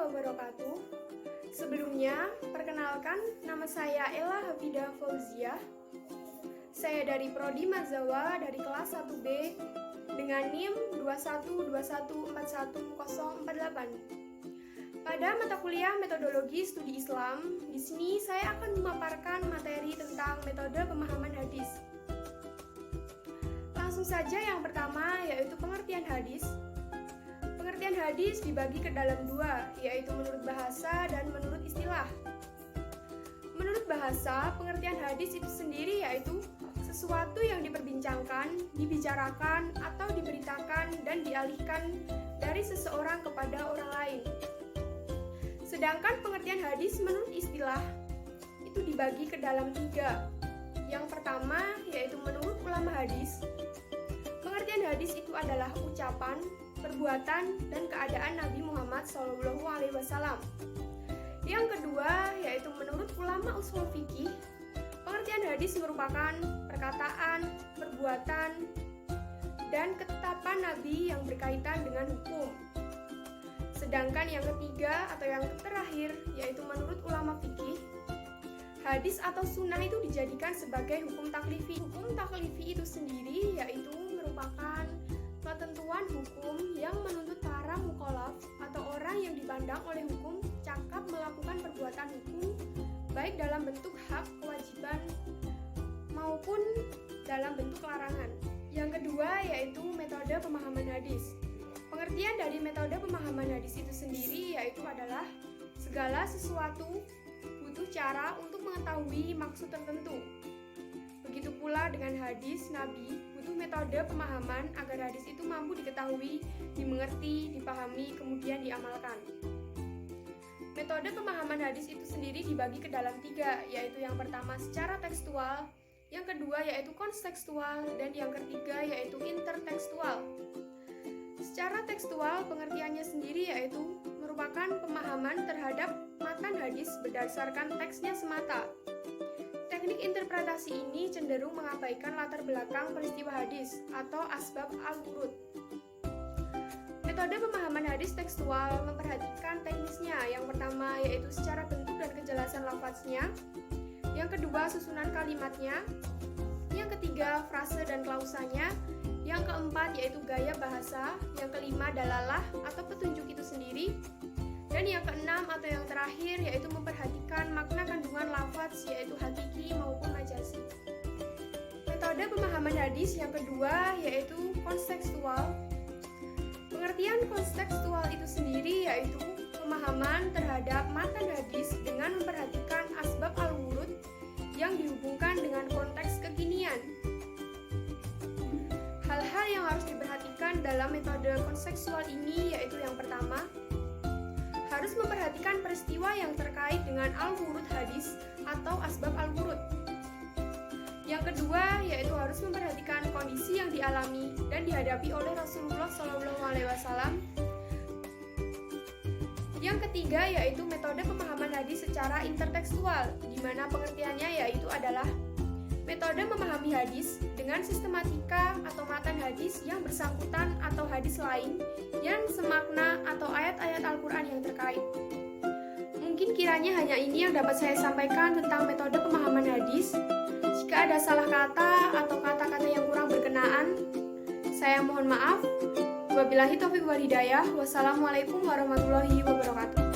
wabarakatuh. Sebelumnya, perkenalkan nama saya Ella Hafidah Fauziah. Saya dari Prodi Mazawa dari kelas 1B dengan NIM 212141048. Pada mata kuliah Metodologi Studi Islam, di sini saya akan memaparkan materi tentang metode pemahaman hadis. Langsung saja yang pertama yaitu pengertian hadis. Pengertian hadis dibagi ke dalam dua, yaitu menurut bahasa dan menurut istilah. Menurut bahasa, pengertian hadis itu sendiri yaitu sesuatu yang diperbincangkan, dibicarakan, atau diberitakan dan dialihkan dari seseorang kepada orang lain. Sedangkan pengertian hadis menurut istilah itu dibagi ke dalam tiga. Yang pertama yaitu menurut ulama hadis. Pengertian hadis itu adalah ucapan, perbuatan, dan keadaan Nabi Muhammad SAW. Yang kedua yaitu menurut ulama usul fikih. Pengertian hadis merupakan perkataan, perbuatan, dan ketetapan Nabi yang berkaitan dengan hukum. Sedangkan yang ketiga atau yang terakhir yaitu menurut ulama fikih, hadis atau sunnah itu dijadikan sebagai hukum taklifi. Hukum taklifi itu sendiri yaitu merupakan ketentuan hukum yang menuntut para mukallaf atau orang yang dipandang oleh hukum cakap melakukan perbuatan hukum baik dalam bentuk hak, kewajiban maupun dalam bentuk larangan. Yang kedua yaitu metode pemahaman hadis. Pengertian dari metode pemahaman hadis itu sendiri yaitu adalah segala sesuatu butuh cara untuk mengetahui maksud tertentu. Begitu pula dengan hadis Nabi, butuh metode pemahaman agar hadis itu mampu diketahui, dimengerti, dipahami, kemudian diamalkan. Metode pemahaman hadis itu sendiri dibagi ke dalam tiga, yaitu yang pertama secara tekstual, yang kedua yaitu kontekstual, dan yang ketiga yaitu intertekstual. Secara tekstual, pengertiannya sendiri yaitu merupakan pemahaman terhadap matan hadis berdasarkan teksnya semata. Teknik interpretasi ini cenderung mengabaikan latar belakang peristiwa hadis atau asbab al-wurud. Metode pemahaman hadis tekstual memperhatikan teknisnya. Yang pertama yaitu secara bentuk dan kejelasan lafaznya. Yang kedua susunan kalimatnya. Yang ketiga frase dan klausanya. Yang keempat yaitu gaya bahasa. Yang kelima dalalah atau petunjuk itu sendiri. Dan yang keenam atau yang terakhir yaitu memperhatikan makna kandungan lafaz yaitu hakiki maupun majazi. Metode pemahaman hadis yang kedua yaitu kontekstual. Pengertian kontekstual itu sendiri yaitu pemahaman terhadap matan hadis dengan memperhatikan asbab al-wurud yang dihubungkan dengan konteks kekinian. Hal-hal yang harus diperhatikan dalam metode kontekstual ini yaitu yang pertama, harus memperhatikan peristiwa yang terkait dengan al-wurud hadis atau asbab al-wurud. Yang kedua yaitu harus memperhatikan kondisi yang dialami dan dihadapi oleh Rasulullah SAW. Yang ketiga yaitu metode pemahaman hadis secara intertekstual, di mana pengertiannya yaitu adalah metode memahami hadis dengan sistematika atau matan hadis yang bersangkutan atau hadis lain yang semakna atau ayat-ayat Al-Quran yang terkait. Mungkin kiranya hanya ini yang dapat saya sampaikan tentang metode pemahaman hadis. Jika ada salah kata atau kata-kata yang kurang berkenaan, saya mohon maaf. Wabillahi taufiq wal hidayah. Wassalamualaikum warahmatullahi wabarakatuh.